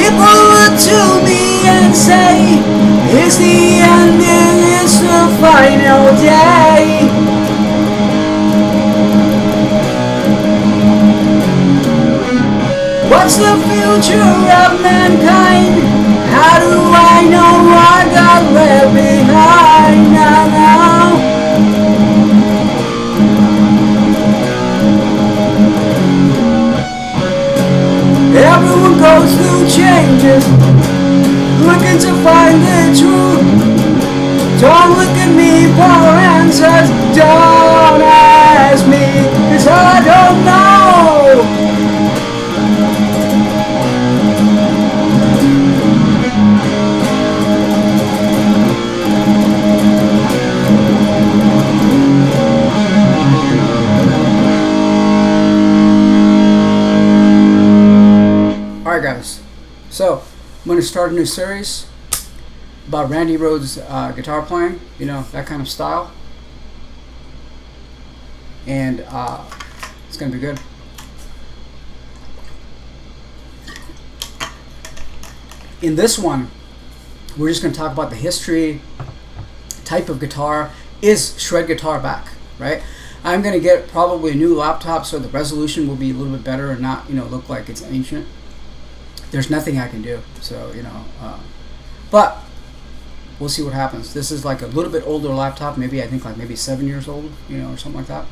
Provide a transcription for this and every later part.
People look to me and say, it's the end and it's the final day. What's the future of mankind? How do I know what got left behind now? Everyone goes through changes, looking to find the truth. Don't look at me for answers, don't ask me, 'cause I don't know. Alright guys, so I'm going to start a new series about Randy Rhoads guitar playing, you know, that kind of style, and it's going to be good. In this one, we're just going to talk about the history, type of guitar. Is shred guitar back, right? I'm going to get probably a new laptop so the resolution will be a little bit better and not, you know, look like it's ancient. There's nothing I can do, so, you know, but we'll see what happens. This is like a little bit older laptop, maybe I think like maybe 7 years old, you know, or something like that.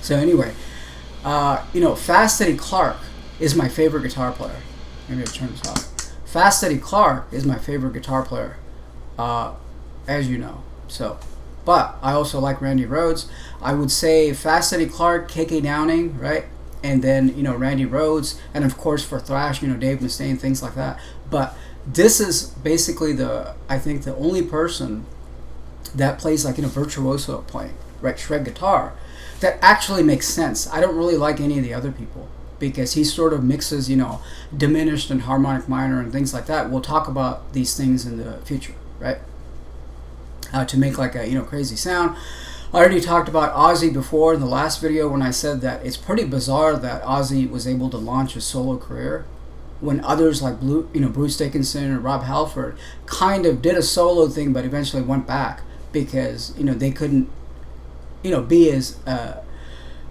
So anyway, you know, Fast Eddie Clarke is my favorite guitar player. Maybe I'll turn this off. Fast Eddie Clarke is my favorite guitar player, as you know. So, but I also like Randy Rhoads. I would say Fast Eddie Clarke, KK Downing, right? And then, you know, Randy Rhoads, and of course for thrash, you know, Dave Mustaine, things like that. But this is basically I think the only person that plays like, you know, virtuoso playing, right, shred guitar, that actually makes sense. I don't really like any of the other people because he sort of mixes, you know, diminished and harmonic minor and things like that. We'll talk about these things in the future, right? To make like a, you know, crazy sound. I already talked about Ozzy before in the last video when I said that it's pretty bizarre that Ozzy was able to launch a solo career when others like Bruce Dickinson or Rob Halford kind of did a solo thing but eventually went back because, you know, they couldn't, you know, be as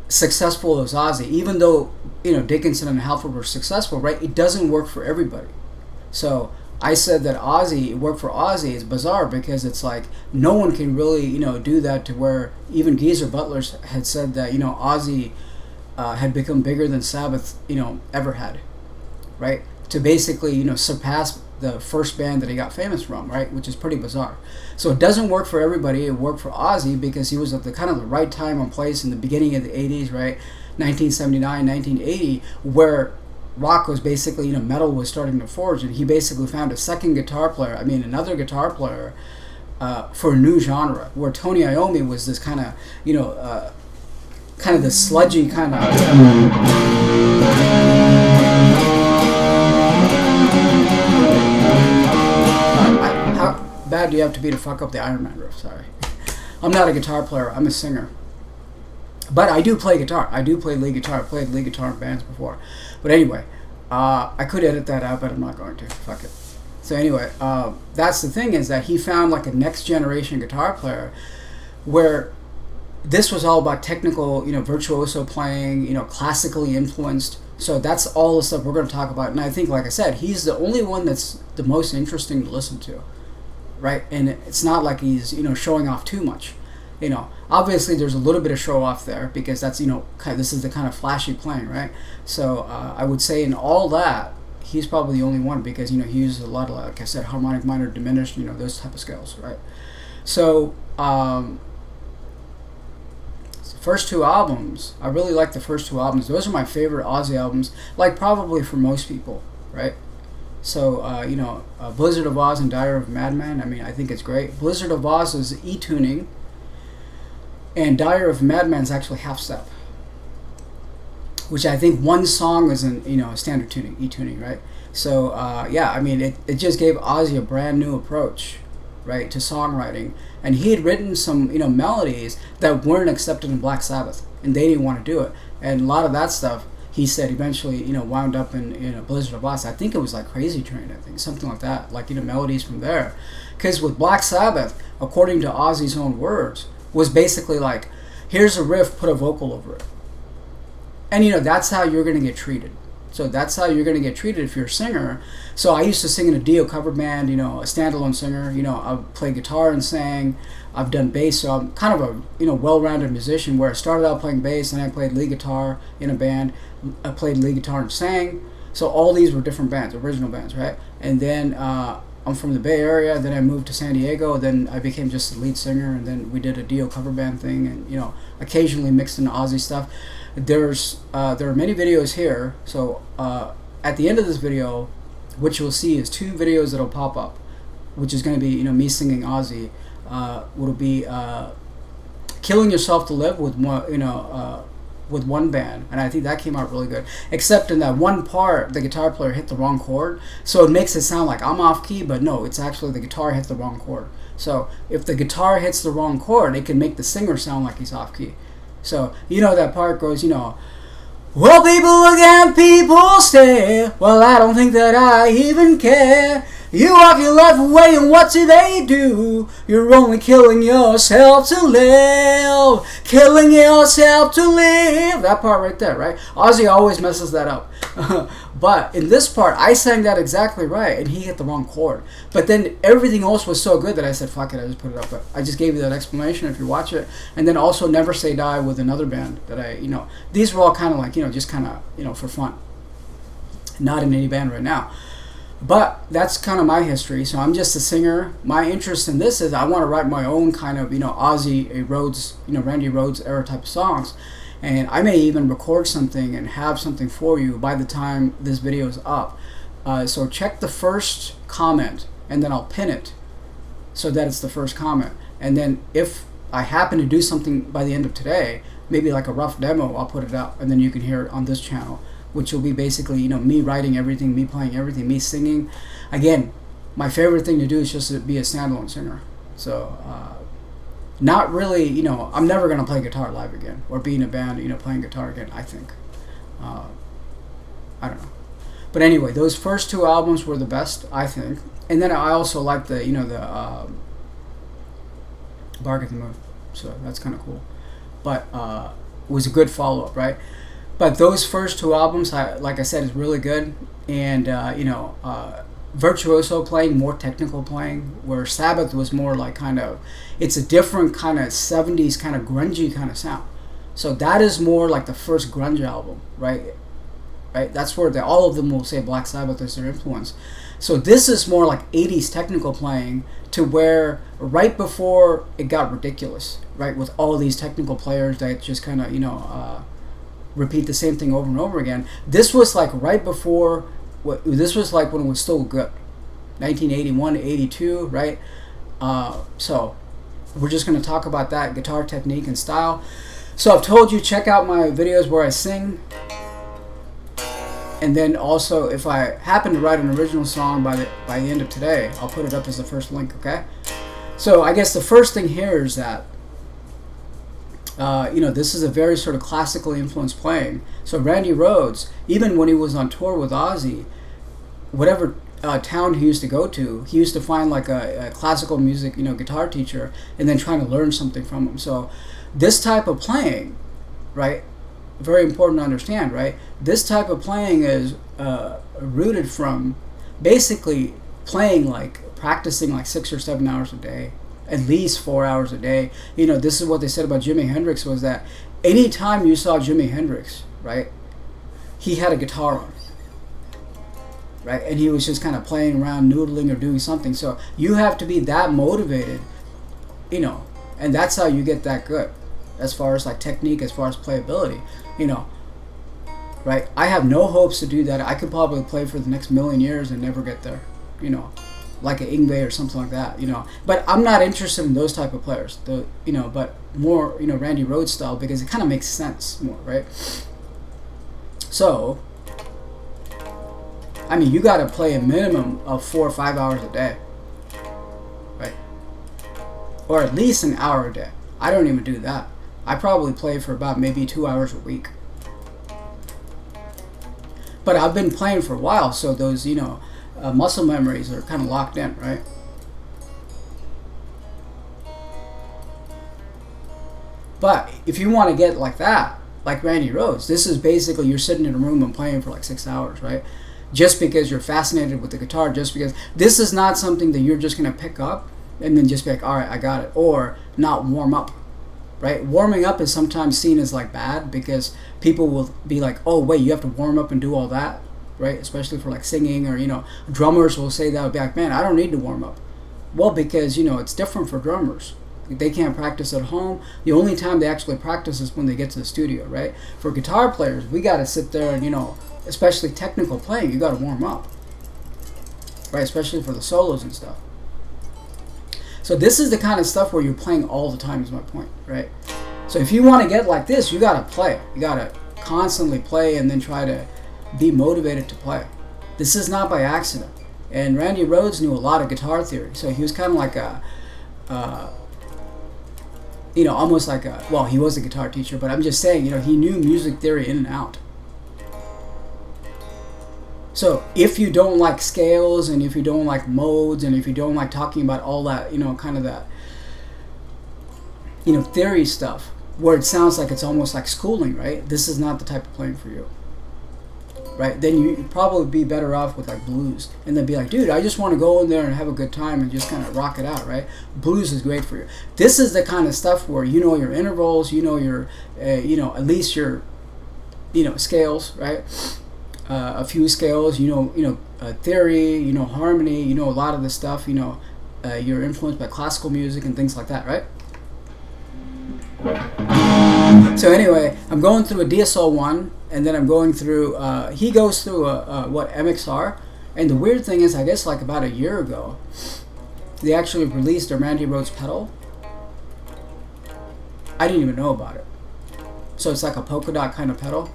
successful as Ozzy. Even though, you know, Dickinson and Halford were successful, right? It doesn't work for everybody. So I said that Ozzy, it worked for Ozzy. It's bizarre because it's like no one can really, you know, do that to where even Geezer Butler had said that, you know, Ozzy had become bigger than Sabbath, you know, ever had, right? To basically, you know, surpass the first band that he got famous from, right? Which is pretty bizarre. So it doesn't work for everybody. It worked for Ozzy because he was at the kind of the right time and place in the beginning of the 80s, right? 1979, 1980, where rock was basically, you know, metal was starting to forge, and he basically found a second guitar player, another guitar player for a new genre, where Tony Iommi was this kind of, you know, kind of the sludgy kind of... How bad do you have to be to fuck up the Iron Man riff? Sorry. I'm not a guitar player, I'm a singer. But I do play guitar. I do play lead guitar. I've played lead guitar in bands before. But anyway, I could edit that out, but I'm not going to. Fuck it. So anyway, that's the thing, is that he found like a next generation guitar player where this was all about technical, you know, virtuoso playing, you know, classically influenced. So that's all the stuff we're going to talk about. And I think, like I said, he's the only one that's the most interesting to listen to, right? And it's not like he's, you know, showing off too much. You know, obviously there's a little bit of show off there because that's, you know, this is the kind of flashy playing, right? So I would say in all that, he's probably the only one because, you know, he uses a lot of, like I said, harmonic minor, diminished, you know, those type of scales, right? So first two albums, I really like the first two albums. Those are my favorite Ozzy albums, like probably for most people, right? So, you know, Blizzard of Oz and Diary of Madman, I mean, I think it's great. Blizzard of Oz is E-tuning, and Diary of Madman is actually half-step, which I think one song is in, you know, standard tuning, E-tuning, right? So, yeah, I mean, it just gave Ozzy a brand new approach, right, to songwriting. And he had written some, you know, melodies that weren't accepted in Black Sabbath, and they didn't want to do it. And a lot of that stuff, he said eventually, wound up in a Blizzard of Oz. I think it was like Crazy Train, I think, something like that, like, melodies from there. Because with Black Sabbath, according to Ozzy's own words, was basically like, here's a riff, put a vocal over it. And, that's how you're going to get treated. So that's how you're going to get treated if you're a singer. So I used to sing in a Dio cover band, a standalone singer. I play guitar and sang. I've done bass, so I'm kind of a well-rounded musician. Where I started out playing bass, and I played lead guitar in a band. I played lead guitar and sang. So all these were different bands, original bands, right? And then I'm from the Bay Area. Then I moved to San Diego. Then I became just a lead singer, and then we did a Dio cover band thing, and occasionally mixed into Ozzy stuff. There are many videos here. So at the end of this video, what you'll see is 2 videos that'll pop up, which is going to be me singing Ozzy. Will be Killing Yourself to Live with one band, and I think that came out really good. Except in that one part, the guitar player hit the wrong chord, so it makes it sound like I'm off key, but no, it's actually the guitar hit the wrong chord. So if the guitar hits the wrong chord, it can make the singer sound like he's off key. So that part goes, well, people look and people stare. Well, I don't think that I even care. You walk your life away, and what do they do? You're only killing yourself to live. Killing yourself to live. That part right there, right? Ozzy always messes that up. But in this part, I sang that exactly right, and he hit the wrong chord. But then everything else was so good that I said, fuck it, I just put it up. But I just gave you that explanation if you watch it. And then also Never Say Die with another band that these were all kind of like, just kind of, for fun. Not in any band right now. But that's kind of my history. So I'm just a singer. My interest in this is I want to write my own kind of, Ozzy, Rhoads, Randy Rhoads era type of songs. And I may even record something and have something for you by the time this video is up. So check the first comment, and then I'll pin it so that it's the first comment. And then if I happen to do something by the end of today, maybe like a rough demo, I'll put it up, and then you can hear it on this channel, which will be basically, me writing everything, me playing everything, me singing. Again, my favorite thing to do is just to be a standalone singer. So, not really, I'm never going to play guitar live again, or be in a band, playing guitar again, I think. I don't know. But anyway, those first 2 albums were the best, I think. And then I also like the, Bark at the Moon. So that's kind of cool. But it was a good follow-up, right? But those first 2 albums, like I said, is really good. And, Virtuoso playing, more technical playing, where Sabbath was more like it's a different kind of 70s kind of grungy kind of sound. So that is more like the first grunge album, right? Right? That's where all of them will say Black Sabbath is their influence. So this is more like 80s technical playing, to where right before it got ridiculous, right? With all these technical players that just kind of, repeat the same thing over and over again. This was like right before, this was like when it was still good, 1981 to 82, right? So we're just going to talk about that guitar technique and style. So I've told you, check out my videos where I sing, and then also if I happen to write an original song by the end of today, I'll put it up as the first link. Okay, so I guess the first thing here is that this is a very sort of classically influenced playing. So Randy Rhoads, even when he was on tour with Ozzy, whatever town he used to go to, he used to find like a classical music, guitar teacher, and then trying to learn something from him. So this type of playing, right, very important to understand, right? This type of playing is rooted from basically playing, like practicing like 6 or 7 hours a day, at least 4 hours a day. This is what they said about Jimi Hendrix, was that anytime you saw Jimi Hendrix, right, he had a guitar on, right, and he was just kind of playing around, noodling or doing something. So you have to be that motivated, and that's how you get that good, as far as like technique, as far as playability, right? I have no hopes to do that. I could probably play for the next million years and never get there, like an Ingve or something like that, But I'm not interested in those type of players, but more, Randy Rhoads style, because it kind of makes sense more, right? So, I mean, you got to play a minimum of 4 or 5 hours a day, right? Or at least an hour a day. I don't even do that. I probably play for about maybe 2 hours a week. But I've been playing for a while, so those, muscle memories are kind of locked in, right? But if you want to get like that, like Randy Rhoads, this is basically you're sitting in a room and playing for like 6 hours, right? Just because you're fascinated with the guitar, just because this is not something that you're just going to pick up and then just be like, all right, I got it, or not warm up, right? Warming up is sometimes seen as like bad because people will be like, oh wait, you have to warm up and do all that, right? Especially for like singing, or drummers will say that, will be like, man, I don't need to warm up. Well, because it's different for drummers. They can't practice at home. The only time they actually practice is when they get to the studio, right? For guitar players, we got to sit there and, especially technical playing, you got to warm up, right? Especially for the solos and stuff. So this is the kind of stuff where you're playing all the time, is my point, right? So if you want to get like this, you got to play. You got to constantly play and then try to be motivated to play. This is not by accident. And Randy Rhoads knew a lot of guitar theory. So he was kind of like almost like he was a guitar teacher, but I'm just saying, he knew music theory in and out. So if you don't like scales, and if you don't like modes, and if you don't like talking about all that, kind of that, theory stuff, where it sounds like it's almost like schooling, right? This is not the type of playing for you, right? Then you'd probably be better off with like blues, and then be like, dude, I just want to go in there and have a good time and just kind of rock it out, right? Blues is great for you. This is the kind of stuff where your intervals, your, at least your, scales, right? A few scales, theory, harmony, a lot of the stuff, you're influenced by classical music and things like that, right? So anyway, I'm going through a DSL-1, and then I'm going through, he goes through a MXR, and the weird thing is, I guess like about a year ago, they actually released a Randy Rhoads pedal. I didn't even know about it. So it's like a polka dot kind of pedal.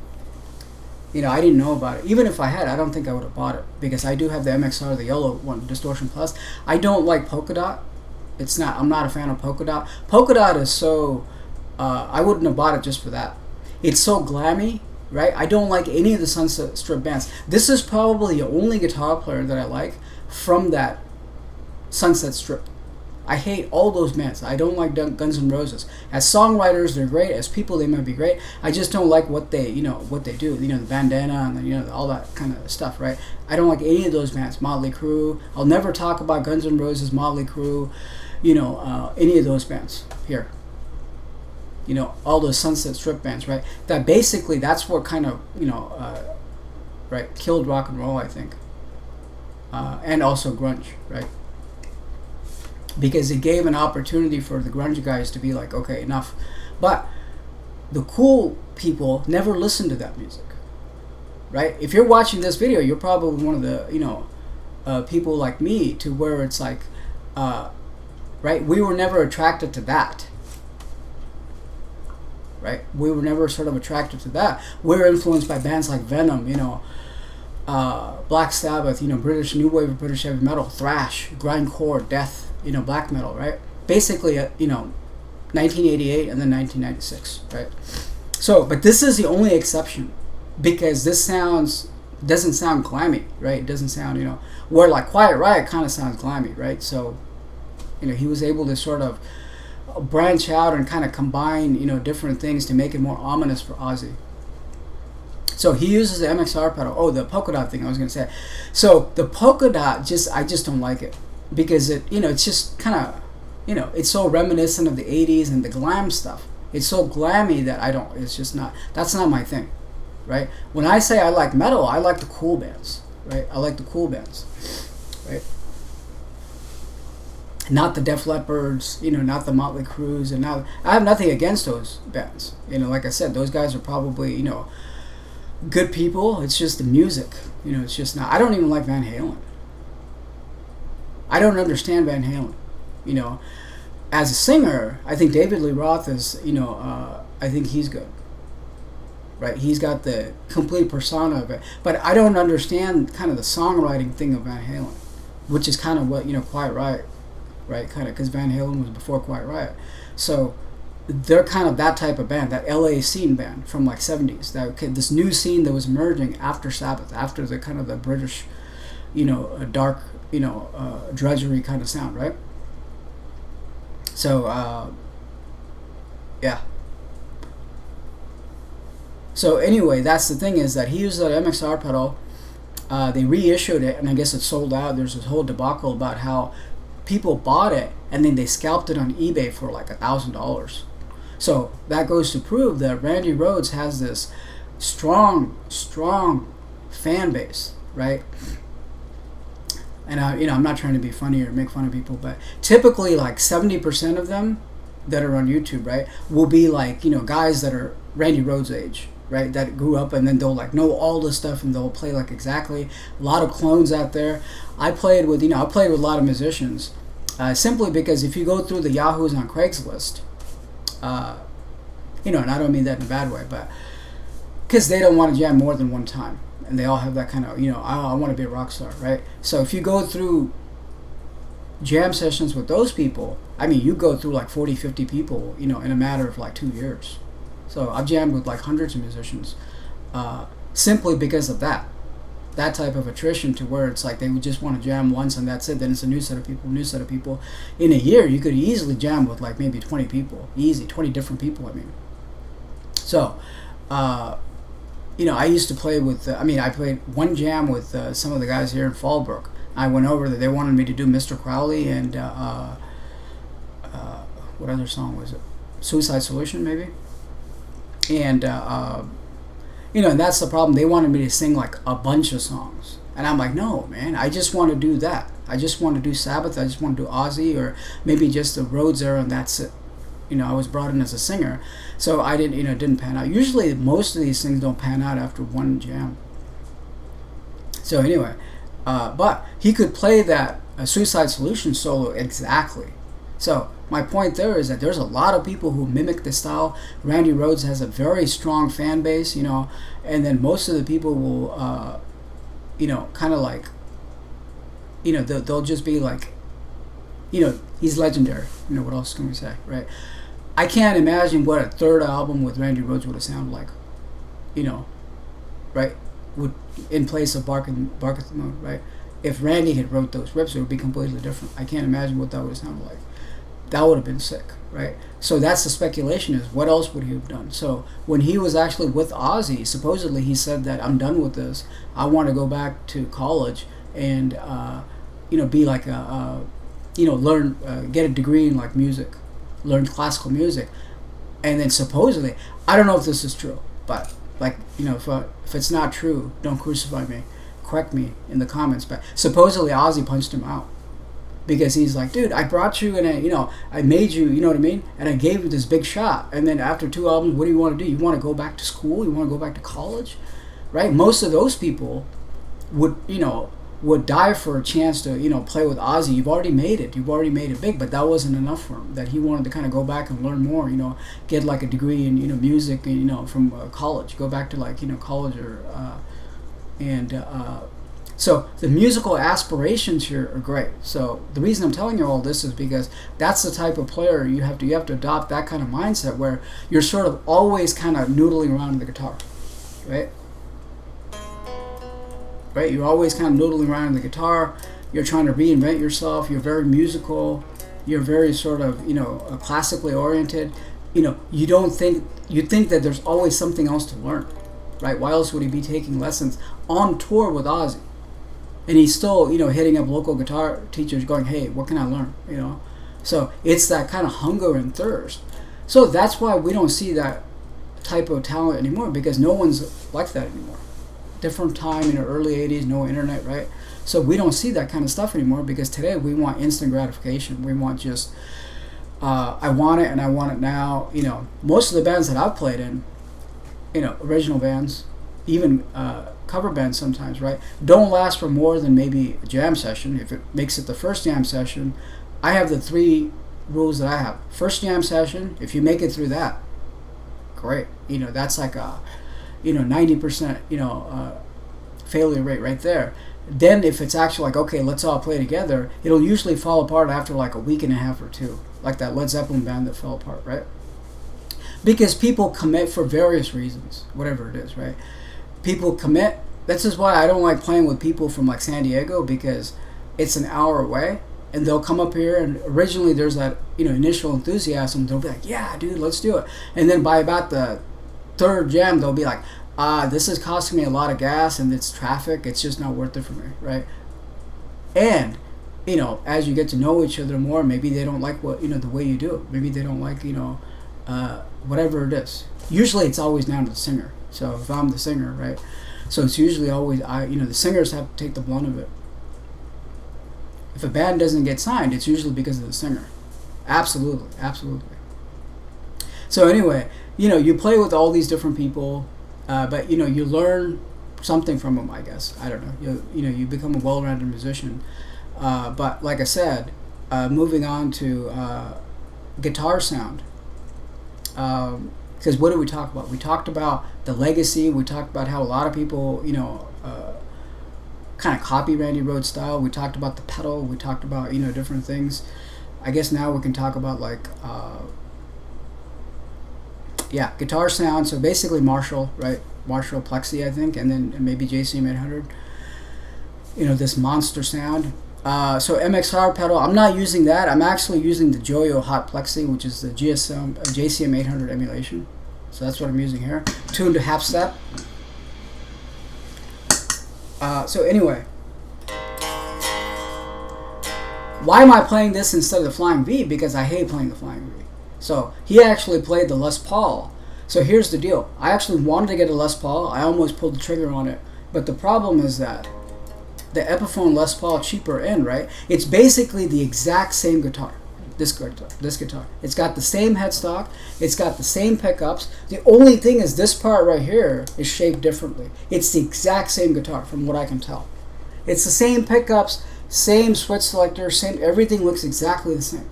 I didn't know about it. Even if I had, I don't think I would have bought it, because I do have the MXR, the yellow one, Distortion Plus. I don't like polka dot. I'm not a fan of polka dot. Polka dot is so, I wouldn't have bought it just for that. It's so glammy, right? I don't like any of the Sunset Strip bands. This is probably the only guitar player that I like from that Sunset Strip. I hate all those bands. I don't like Guns N' Roses. As songwriters, they're great. As people, they might be great. I just don't like what they do. The bandana and all that kind of stuff, right? I don't like any of those bands. Motley Crue. I'll never talk about Guns N' Roses, Motley Crue, any of those bands here. All those Sunset Strip bands, right? That basically, that's what kind of, right, killed rock and roll, I think. And also grunge, right? Because it gave an opportunity for the grunge guys to be like, okay, enough. But the cool people never listen to that music, right? If you're watching this video, you're probably one of the, people like me, to where it's like, right? We were never attracted to that, right? We were never sort of attracted to that. We're influenced by bands like Venom, Black Sabbath, British new wave of British heavy metal, thrash, grindcore, death, black metal, right? Basically, 1988 and then 1996, right? So, but this is the only exception, because this doesn't sound glammy, right? It doesn't sound, where like Quiet Riot kind of sounds glammy, right? So, he was able to sort of branch out and kind of combine, different things to make it more ominous for Ozzy. So he uses the MXR pedal. Oh, the polka dot thing I was going to say. So the polka dot, I just don't like it, because it, it's just kind of, it's so reminiscent of the 80s and the glam stuff. It's so glammy that it's just not, that's not my thing, right? When I say I like metal, I like the cool bands, right? I like the cool bands, right? Not the Def Leppards, not the Motley Crues, and I have nothing against those bands. Like I said, those guys are probably, good people. It's just the music, it's just not. I don't even like Van Halen. I don't understand Van Halen. As a singer, I think David Lee Roth is, I think he's good, right? He's got the complete persona of it, but I don't understand kind of the songwriting thing of Van Halen, which is kind of what Quiet Riot, right? Kind of, because Van Halen was before Quiet Riot. So they're kind of that type of band, that LA scene band from like 70s. That okay, this new scene that was emerging after Sabbath, after the kind of the British, dark, drudgery kind of sound, right? So yeah. So anyway, that's the thing, is that he used that MXR pedal. They reissued it, and I guess it sold out. There's this whole debacle about how people bought it and then they scalped it on eBay for like $1,000. So that goes to prove that Randy Rhoads has this strong fan base, right? And I'm not trying to be funny or make fun of people, but typically like 70% of them that are on YouTube, right, will be like, guys that are Randy Rhoads' age, right, that grew up, and then they'll like know all this stuff and they'll play like exactly. A lot of clones out there. I played with a lot of musicians, simply because if you go through the Yahoos on Craigslist, and I don't mean that in a bad way, but because they don't want to jam more than one time, and they all have that kind of, I want to be a rock star, right? So if you go through jam sessions with those people, I mean, you go through like 40, 50 people, in a matter of like 2 years. So I've jammed with like hundreds of musicians, simply because of that type of attrition, to where it's like they would just want to jam once and that's it. Then it's a new set of people. In a year, you could easily jam with like maybe 20 people, 20 different people. I mean, so I used to play with. I played one jam with some of the guys here in Fallbrook. I went over there. They wanted me to do Mr. Crowley and what other song was it? Suicide Solution, maybe. And and that's the problem. They wanted me to sing like a bunch of songs, and I'm like, no, man. I just want to do that. I just want to do Sabbath. I just want to do Ozzy, or maybe just the Rhoads era, and that's it. I was brought in as a singer, so I didn't pan out. Usually, most of these things don't pan out after one jam. So anyway, but he could play that Suicide Solution solo exactly. So my point there is that there's a lot of people who mimic the style. Randy Rhoads has a very strong fan base, and then most of the people will, kind of like, they'll just be like, he's legendary. What else can we say, right? I can't imagine what a third album with Randy Rhoads would have sounded like, right? In place of Bark at the Moon, right? If Randy had wrote those riffs, it would be completely different. I can't imagine what that would have sounded like. That would have been sick, right? So that's the speculation, is what else would he have done? So when he was actually with Ozzy, supposedly he said that I'm done with this. I want to go back to college and, be like learn, get a degree in like music, learn classical music. And then supposedly, I don't know if this is true, but like, if it's not true, don't crucify me, correct me in the comments. But supposedly Ozzy punched him out. Because he's like, dude, I brought you and I made you, you know what I mean? And I gave you this big shot. And then after 2 albums, what do you want to do? You want to go back to school? You want to go back to college? Right? Most of those people would die for a chance to, play with Ozzy. You've already made it. You've already made it big. But that wasn't enough for him. That he wanted to kind of go back and learn more, get like a degree in, music, from college. Go back to like, college or, so the musical aspirations here are great. So the reason I'm telling you all this is because that's the type of player you have to adopt, that kind of mindset where you're sort of always kind of noodling around the guitar, right? Right? You're always kind of noodling around in the guitar. You're trying to reinvent yourself. You're very musical. You're very sort of, classically oriented. You think that there's always something else to learn, right? Why else would he be taking lessons on tour with Ozzy? And he's still, hitting up local guitar teachers going, hey, what can I learn? So it's that kind of hunger and thirst. So that's why we don't see that type of talent anymore, because no one's like that anymore. Different time in the early 80s, no internet, right? So we don't see that kind of stuff anymore, because today we want instant gratification. We want just, I want it and I want it now. Most of the bands that I've played in, original bands, even cover bands sometimes, right, don't last for more than maybe a jam session. If it makes it the first jam session, I have the 3 rules that I have. First jam session, if you make it through that, great. That's like a 90% failure rate right there. Then if it's actually like, okay, let's all play together, it'll usually fall apart after like a week and a half or 2, like that Led Zeppelin band that fell apart, right? Because people commit for various reasons, whatever it is, right? People commit. This is why I don't like playing with people from like San Diego, because it's an hour away, and they'll come up here, and originally there's that, you know, initial enthusiasm. They'll be like, yeah, dude, let's do it. And then by about the third jam, they'll be like, this is costing me a lot of gas, and it's traffic. It's just not worth it for me, right? And, you know, as you get to know each other more, maybe they don't like what, you know, the way you do it. Maybe they don't like, you know, whatever it is. Usually it's always down to the singer. So if I'm the singer, right? So it's usually always, you know, the singers have to take the blunt of it. If a band doesn't get signed, it's usually because of the singer. Absolutely, absolutely. So anyway, you know, you play with all these different people, but, you know, you learn something from them, I guess. I don't know. You know, you become a well-rounded musician. But like I said, moving on to guitar sound. Because what did we talk about? We talked about the legacy. We talked about how a lot of people, you know, kind of copy Randy Rhoads' style. We talked about the pedal. We talked about, you know, different things. I guess now we can talk about like, yeah, guitar sound. So basically Marshall, right? Marshall Plexi, I think, and then maybe JCM 800. You know, this monster sound. So MXR pedal, I'm not using that. I'm actually using the Joyo Hot Plexi, which is the JCM 800 emulation. So that's what I'm using here. Tuned to half step. So anyway, why am I playing this instead of the Flying V? Because I hate playing the Flying V. So he actually played the Les Paul. So here's the deal. I actually wanted to get a Les Paul. I almost pulled the trigger on it. But the problem is that the Epiphone Les Paul cheaper end, right? It's basically the exact same guitar. This guitar. It's got the same headstock. It's got the same pickups. The only thing is this part right here is shaped differently. It's the exact same guitar from what I can tell. It's the same pickups, same switch selector, same, everything looks exactly the same.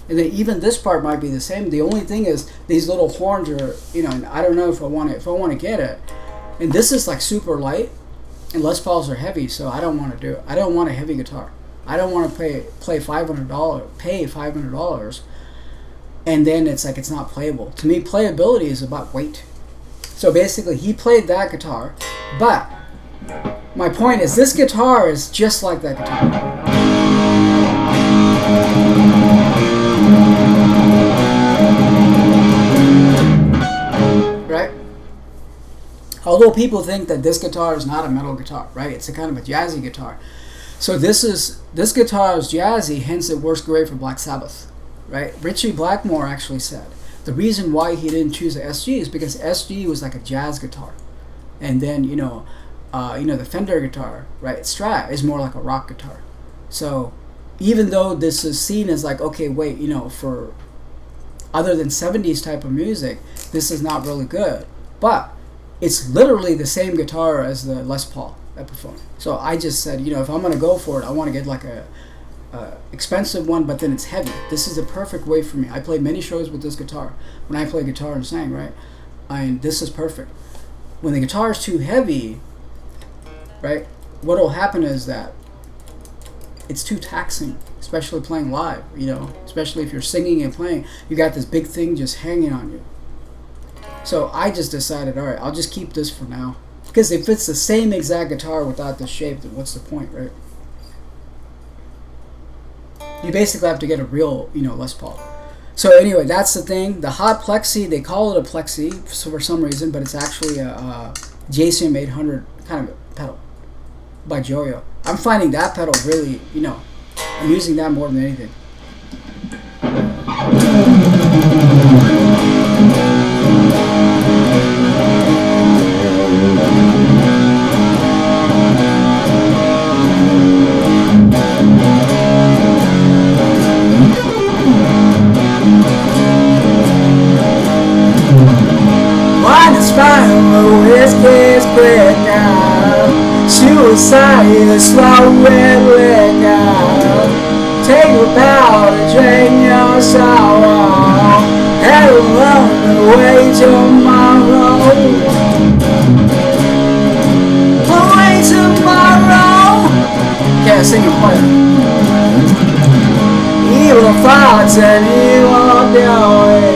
And then even this part might be the same. The only thing is these little horns are, you know, and I don't know if I want to get it. And this is like super light, and Les Pauls are heavy, so I don't want to do it. I don't want a heavy guitar. I don't want to pay $500, and then it's like it's not playable. To me, playability is about weight. So basically, he played that guitar, but my point is this guitar is just like that guitar. Right? Although people think that this guitar is not a metal guitar, right? It's a kind of a jazzy guitar. So this guitar is jazzy, hence it works great for Black Sabbath, right? Richie Blackmore actually said the reason why he didn't choose the SG is because SG was like a jazz guitar, and then you know the Fender guitar, right? Strat is more like a rock guitar. So even though this is seen as like, okay, wait, you know, for other than 70s type of music, this is not really good, but it's literally the same guitar as the Les Paul Epiphone. So I just said, you know, if I'm going to go for it, I want to get like a expensive one, but then it's heavy. This is the perfect way for me. I played many shows with this guitar. When I play guitar and sang, right? This is perfect. When the guitar is too heavy, right, what will happen is that it's too taxing, especially playing live, you know, especially if you're singing and playing. You got this big thing just hanging on you. So I just decided, all right, I'll just keep this for now. Because if it's the same exact guitar without the shape, then what's the point, right? You basically have to get a real, you know, Les Paul. So anyway, that's the thing. The Hot Plexi, they call it a Plexi for some reason, but it's actually a JCM 800 kind of pedal by Joyo. I'm finding that pedal really, you know, I'm using that more than anything. His case break out. Suicide is swallowing liquor. Take a bow to drain your sorrow. Head along the way tomorrow. Away tomorrow. Can't sing and play. Evil thoughts and evil doing.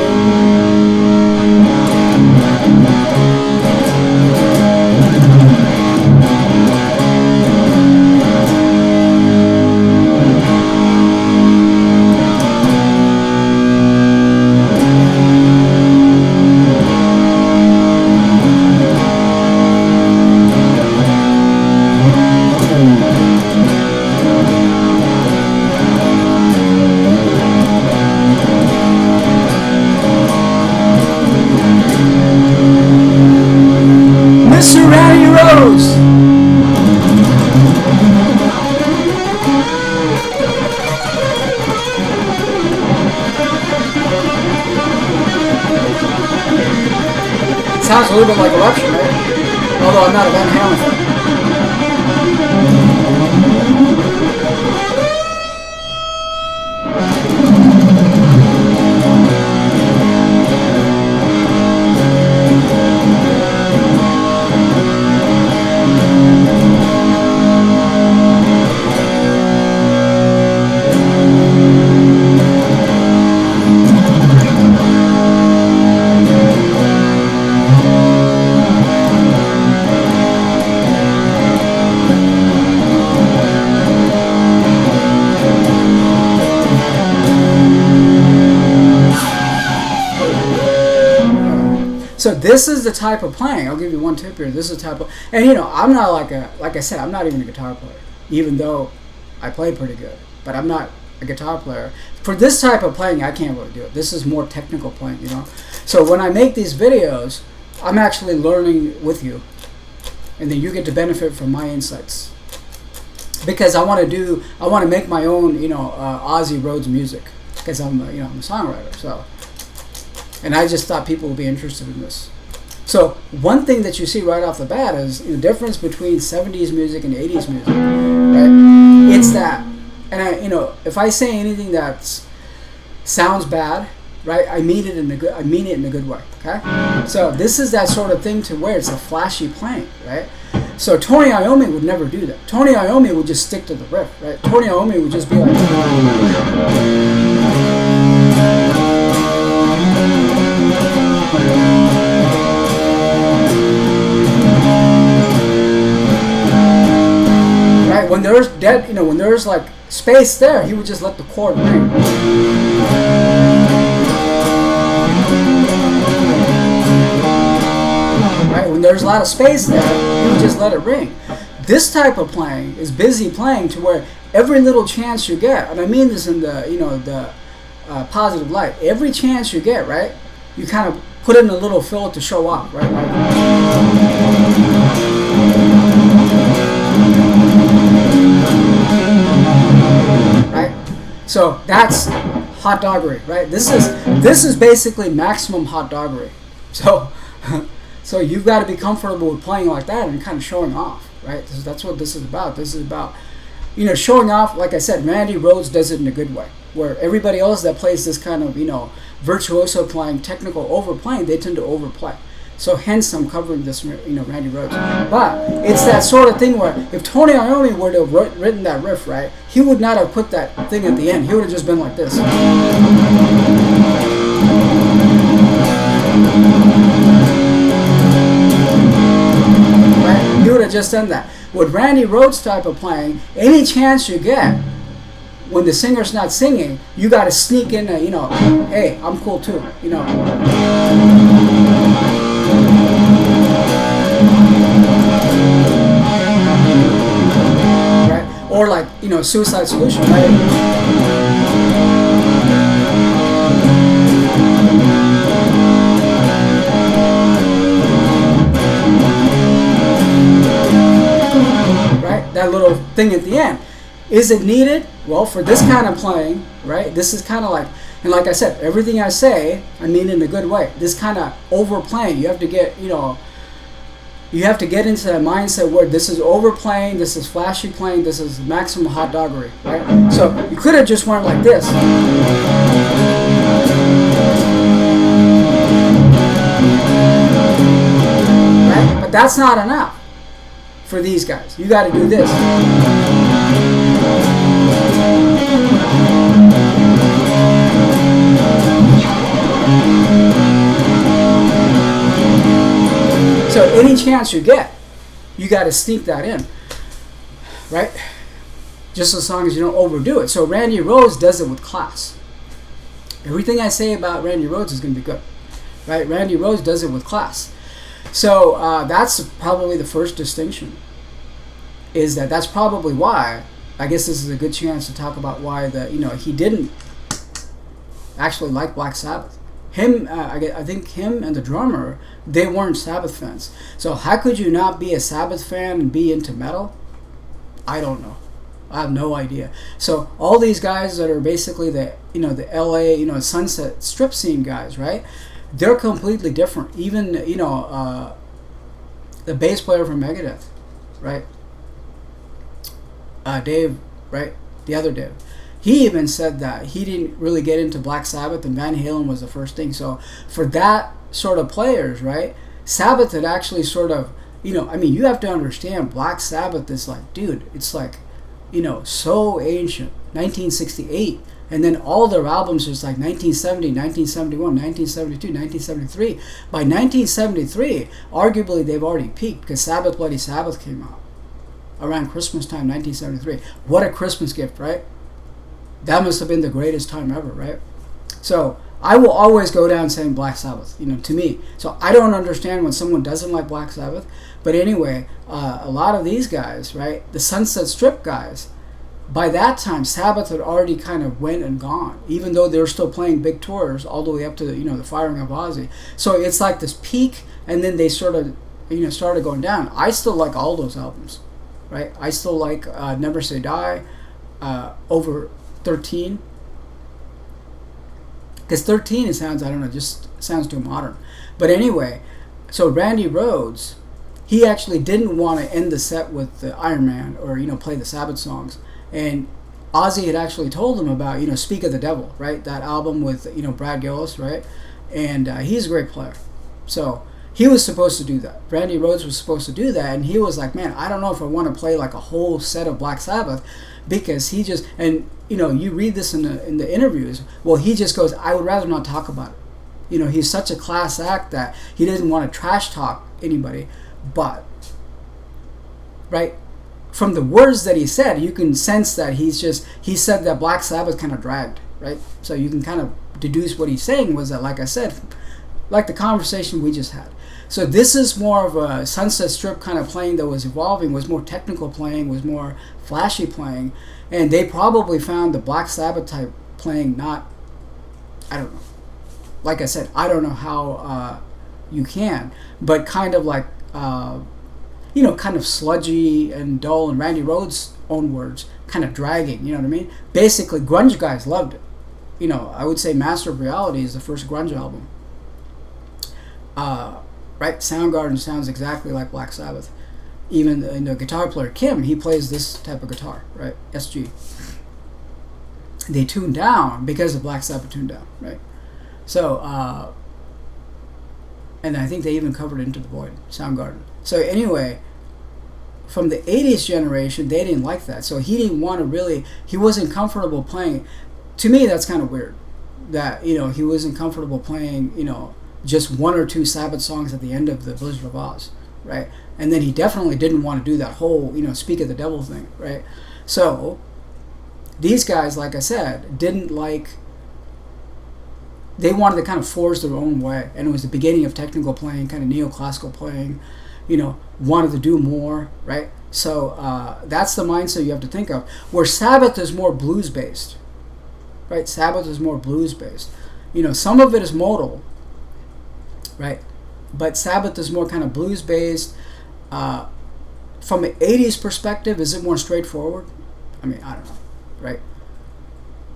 sounds a little bit like Eruption, right? Although I'm not a Van Halen fan. So this is the type of playing. I'll give you one tip here. This is the type of, and you know, I'm not like I said, I'm not even a guitar player, even though I play pretty good. But I'm not a guitar player. For this type of playing, I can't really do it. This is more technical playing, you know. So when I make these videos, I'm actually learning with you, and then you get to benefit from my insights. Because I want to make my own, you know, Ozzy Rhoads music. Because I'm a songwriter, so. And I just thought people would be interested in this. So one thing that you see right off the bat is the difference between 70s music and 80s music, right? It's that, and if I say anything that sounds bad, right, I mean it in a good way, okay? So this is that sort of thing to where it's a flashy playing, right? So Tony Iommi would never do that. Tony Iommi would just stick to the riff, right? Tony Iommi would just be like, right? When there's when there's like space there, he would just let the chord ring. Right? When there's a lot of space there, he would just let it ring. This type of playing is busy playing to where every little chance you get, and I mean this in the positive light. Every chance you get, right, you kind of put in a little fill to show off, right? Right? So that's hot doggery, right? This is basically maximum hot doggery. So so you've got to be comfortable with playing like that and kind of showing off, right? That's what this is about. This is about, showing off. Like I said, Randy Rhoads does it in a good way, where everybody else that plays this kind of, virtuoso playing, technical overplaying, they tend to overplay. So hence I'm covering this, Randy Rhoads. But it's that sort of thing where if Tony Iommi were to have written that riff, right, he would not have put that thing at the end. He would have just been like this. Right? He would have just done that. With Randy Rhoads type of playing, any chance you get, when the singer's not singing, you got to sneak in hey, I'm cool too, Right? Or like, Suicide Solution, right? Right? That little thing at the end. Is it needed? Well, for this kind of playing, right, this is kind of like, and like I said, everything I say, I mean in a good way. This kind of overplaying, you have to get, you have to get into that mindset where this is overplaying, this is flashy playing, this is maximum hot doggery, right? So you could have just went like this. Right? But that's not enough for these guys. You got to do this. So any chance you get, you got to sneak that in, right? Just as long as you don't overdo it. So Randy Rhoads does it with class. Everything I say about Randy Rhoads is going to be good, right? Randy Rhoads does it with class. So that's probably the first distinction. Is that's probably why, I guess this is a good chance to talk about why he didn't actually like Black Sabbath. I think him and the drummer, they weren't Sabbath fans. So how could you not be a Sabbath fan and be into metal? I don't know. I have no idea. So all these guys that are basically the LA, Sunset Strip scene guys, right? they're completely different. Even, you know, the bass player from Megadeth, right? Dave, right? The other Dave. He even said that he didn't really get into Black Sabbath, and Van Halen was the first thing. So for that sort of players, right, Sabbath had actually sort of, you know, I mean, you have to understand, Black Sabbath is like, dude, it's like, you know, so ancient, 1968. And then all their albums was like 1970, 1971, 1972, 1973. By 1973, arguably they've already peaked because Sabbath Bloody Sabbath came out around Christmas time, 1973. What a Christmas gift, right? That must have been the greatest time ever, right? So I will always go down saying Black Sabbath, you know, to me. So I don't understand when someone doesn't like Black Sabbath. But anyway, a lot of these guys, right, the Sunset Strip guys, by that time, Sabbath had already kind of went and gone, even though they were still playing big tours all the way up to, you know, the firing of Ozzy. So it's like this peak, and then they sort of, you know, started going down. I still like all those albums, right? I still like Never Say Die, Over 13, because 13 it sounds, I don't know, just sounds too modern. But anyway, so Randy Rhoads, he actually didn't want to end the set with the Iron Man or, you know, play the Sabbath songs. And Ozzy had actually told him about, you know, Speak of the Devil, right? That album with, you know, Brad Gillis, right? And he's a great player. So he was supposed to do that. Randy Rhoads was supposed to do that. And he was like, man, I don't know if I want to play like a whole set of Black Sabbath, because he just, and, you know, you read this in the interviews, well, he just goes, I would rather not talk about it. You know, he's such a class act that he doesn't want to trash talk anybody. But, right, from the words that he said, you can sense that he said that Black Sabbath kind of dragged, right? So you can kind of deduce what he's saying was that, like I said, like the conversation we just had. So this is more of a Sunset Strip kind of playing that was evolving, was more technical playing, was more flashy playing, and they probably found the Black Sabbath type playing not, I don't know. Like I said, I don't know how you can, but kind of like, you know, kind of sludgy and dull, and Randy Rhoads' own words, kind of dragging, you know what I mean? Basically, grunge guys loved it. You know, I would say Master of Reality is the first grunge album. Right? Soundgarden sounds exactly like Black Sabbath. Even the guitar player, Kim, he plays this type of guitar, right? SG. They tuned down because of Black Sabbath tuned down, right? So, and I think they even covered Into the Void, Soundgarden. So anyway, from the 80s generation, they didn't like that. So he didn't want to really, he wasn't comfortable playing. To me, that's kind of weird. That, you know, he wasn't comfortable playing, you know, just one or two Sabbath songs at the end of the Blizzard of Oz, right? And then he definitely didn't want to do that whole, you know, Speak of the Devil thing, right? So these guys, like I said, didn't like, they wanted to kind of forge their own way. And it was the beginning of technical playing, kind of neoclassical playing, you know, wanted to do more, right? So that's the mindset you have to think of. Where Sabbath is more blues-based, right? Sabbath is more blues-based. You know, some of it is modal, right? But Sabbath is more kind of blues-based. From an 80s perspective, is it more straightforward? I mean, I don't know, right?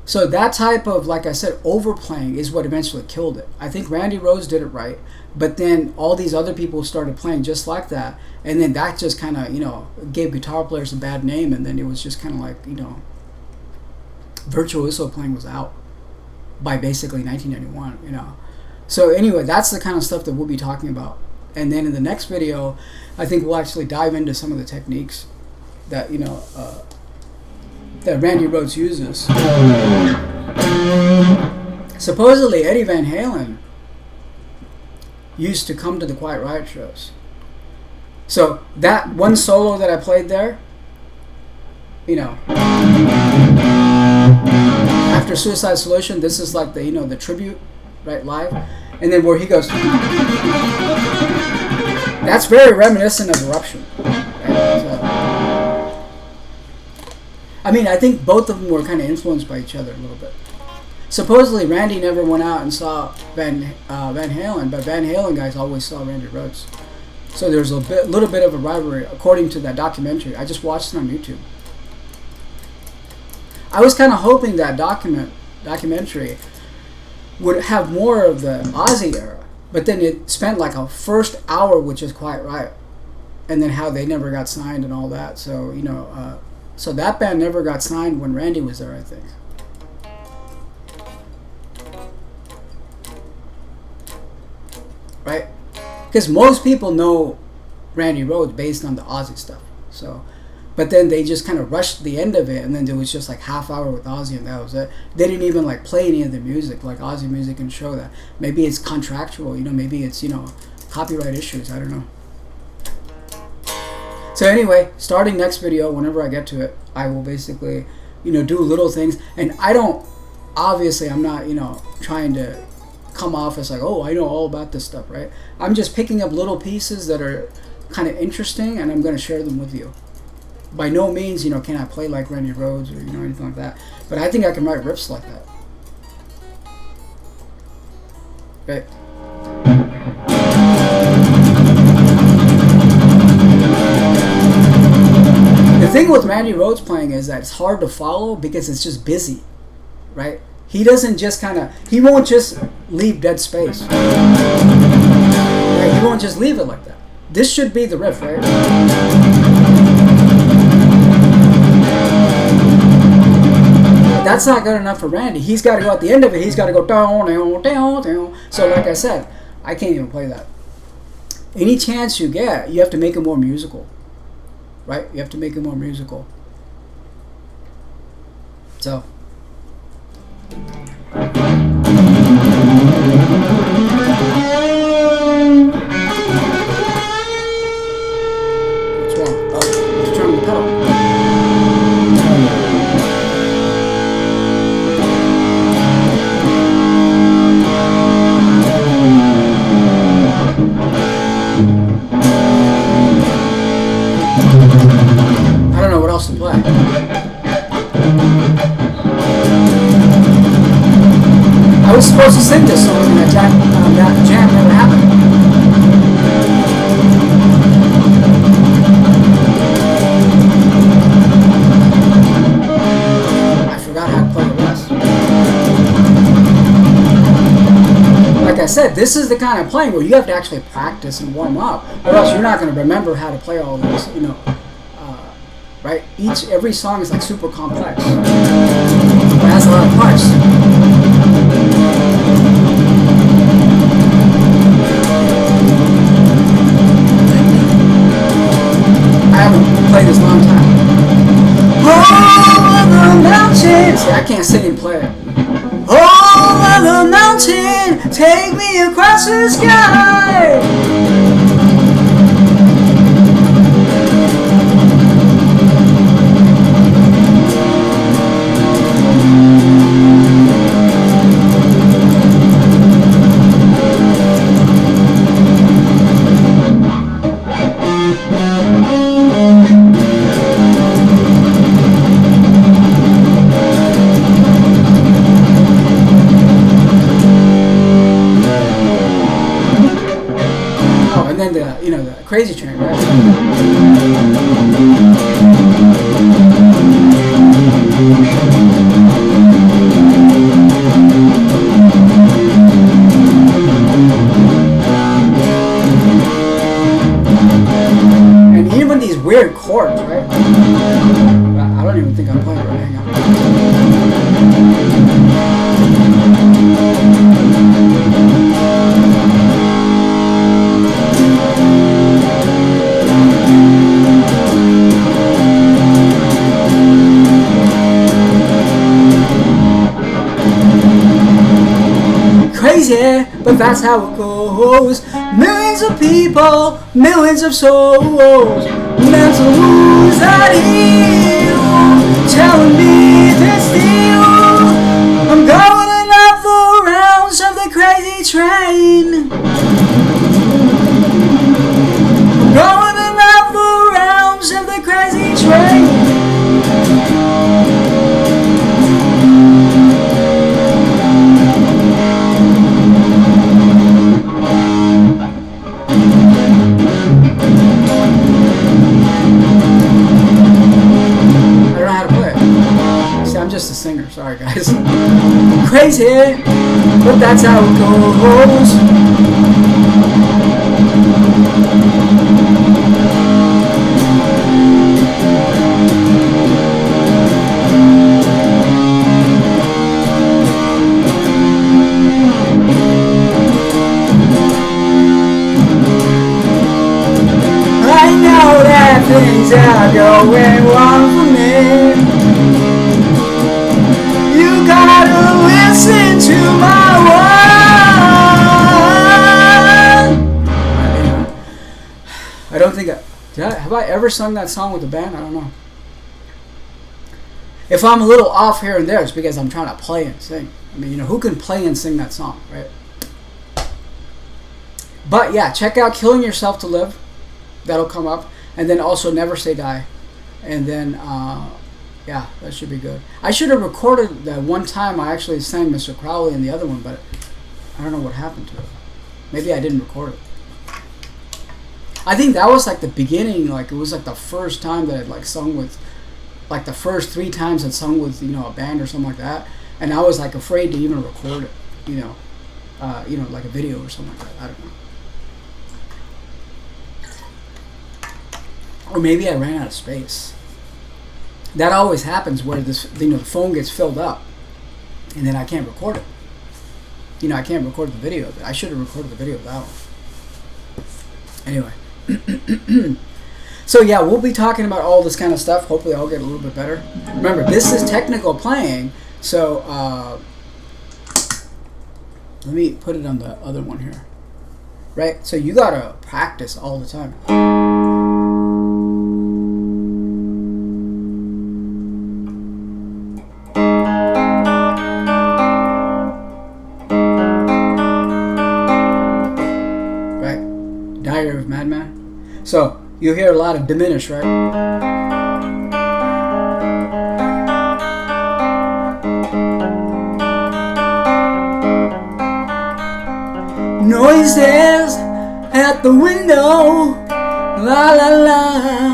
So that type of, like I said, overplaying is what eventually killed it. I think Randy Rhoads did it right, but then all these other people started playing just like that, and then that just kind of, you know, gave guitar players a bad name, and then it was just kind of like, you know, Virtuoso playing was out by basically 1991, you know. So anyway, that's the kind of stuff that we'll be talking about. And then in the next video, I think we'll actually dive into some of the techniques that, you know, that Randy Rhoads uses. Supposedly, Eddie Van Halen used to come to the Quiet Riot shows. So that one solo that I played there, you know, after Suicide Solution, this is like the, you know, the tribute, right, live, and then where he goes, that's very reminiscent of Eruption. Right? So, I mean, I think both of them were kind of influenced by each other a little bit. Supposedly, Randy never went out and saw Van Halen, but Van Halen guys always saw Randy Rhoads. So there's a little bit of a rivalry, according to that documentary. I just watched it on YouTube. I was kind of hoping that documentary would have more of the Ozzy era, But then it spent like a first hour with just Quiet Riot, and then how they never got signed and all that. So you know, so that band never got signed when Randy was there, I think. Right? Because most people know Randy Rhoads based on the Ozzy stuff. So, but then they just kind of rushed the end of it, and then there was just like half hour with Ozzy, and that was it. They didn't even like play any of the music, like Ozzy music, and show that. Maybe it's contractual, you know. Maybe it's, you know, copyright issues. I don't know. So anyway, starting next video, whenever I get to it, I will basically, you know, do little things, and I don't. Obviously, I'm not, you know, trying to come off as like, oh, I know all about this stuff, right? I'm just picking up little pieces that are kind of interesting, and I'm going to share them with you. By no means, you know, can I play like Randy Rhoads or, you know, anything like that, but I think I can write riffs like that. Okay. The thing with Randy Rhoads playing is that it's hard to follow because it's just busy, right? He doesn't just kind of, he won't just leave dead space. Right? He won't just leave it like that. This should be the riff, right? That's not good enough for Randy. He's got to go at the end of it. He's got to go down, down, down, down. So like I said, I can't even play that. Any chance you get, you have to make it more musical. Right? You have to make it more musical. So. What's wrong? Oh, just turning the pedal. I don't know what else to play. I was supposed to sing this song and that jam never happened. I forgot how to play the rest. Like I said, this is the kind of playing where you have to actually practice and warm up, or else you're not going to remember how to play all this, you know. Right? Every song is like super complex. It has a lot of parts. I haven't played this in a long time. Over the mountain. See, I can't sing and play it. Over the mountain, take me across the sky. The crazy train, right? And even these weird chords, right? I don't even think I'm playing it right now. Crazy, but that's how it goes. Millions of people, millions of souls, mental wounds that heal, telling me to steal. I'm going enough the rounds of the crazy train. I'm going enough the rounds of the crazy train. Just a singer, sorry guys. Crazy, but that's how it goes. I ever sung that song with a band? I don't know. If I'm a little off here and there, it's because I'm trying to play and sing. I mean, you know, who can play and sing that song, right? But yeah, check out Killing Yourself to Live. That'll come up. And then also Never Say Die. And then, yeah, that should be good. I should have recorded that one time I actually sang Mr. Crowley in the other one, but I don't know what happened to it. Maybe I didn't record it. I think that was like the beginning, like it was like the first time that I'd like sung with, like the first 3 times I'd sung with, you know, a band or something like that. And I was like afraid to even record it, you know, like a video or something like that. I don't know. Or maybe I ran out of space. That always happens where this, you know, the phone gets filled up, and then I can't record it. You know, I can't record the video of it. I should have recorded the video of that one. Anyway. So yeah, we'll be talking about all this kind of stuff. Hopefully I'll get a little bit better. Remember, this is technical playing, so let me put it on the other one here. Right? So you gotta practice all the time. Of Madman. So you hear a lot of diminish, right? Noises at the window, la la la.